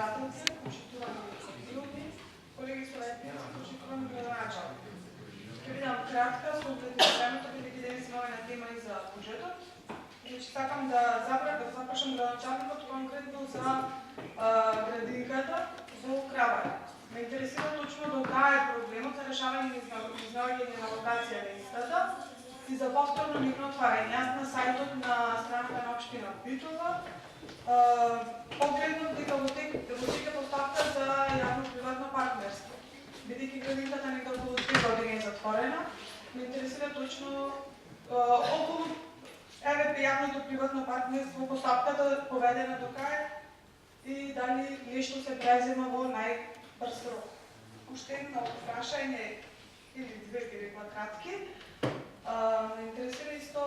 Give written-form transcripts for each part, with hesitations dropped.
председателите, почитувани билни, колеги съветници, почитувани градоначалник. Ќе бидам кратка, со оглед на времето, бидејќи денес имаме на тема и за буџетот. Значи, сакам да запрашам градоначалникот конкретно за градинката во Кравај. Ме интересира точно до кај е проблемот за решавање и изнаоѓање на локација на истата и за повторно нивно отварање. Јас на сајтот на страната на општина Битола погледнав дека во тек е поставка за јавно-приватно партнерство. Бидејќи градинката некако околу 3 години е затворена, ме интересира точно околу ЕВП јавното приватно партнерство постапката поведена до крај и дали нешто се презема во најбрз рок. Уште едно прашање или две би рекла кратки. Ме интересира исто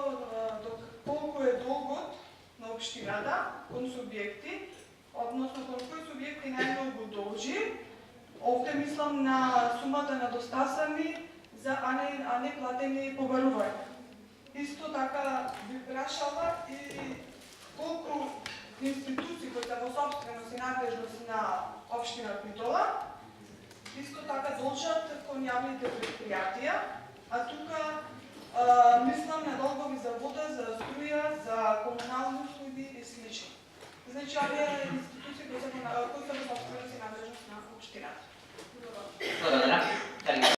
колку е долгот на општината кон субјекти, односно кон кои субјекти најмногу должи. Овде мислам на сумата на достасани за а не платени побарувања. Исто така би прашала и колку институции кои се во собственост и надлежност на општина Битола исто така должат кон јавните предпријатија, а тука мислам на долгови за вода, за струја, за комунални услуги и слично. Значи, овие институции кои се во собственост и надлежност на општината. Благодарам.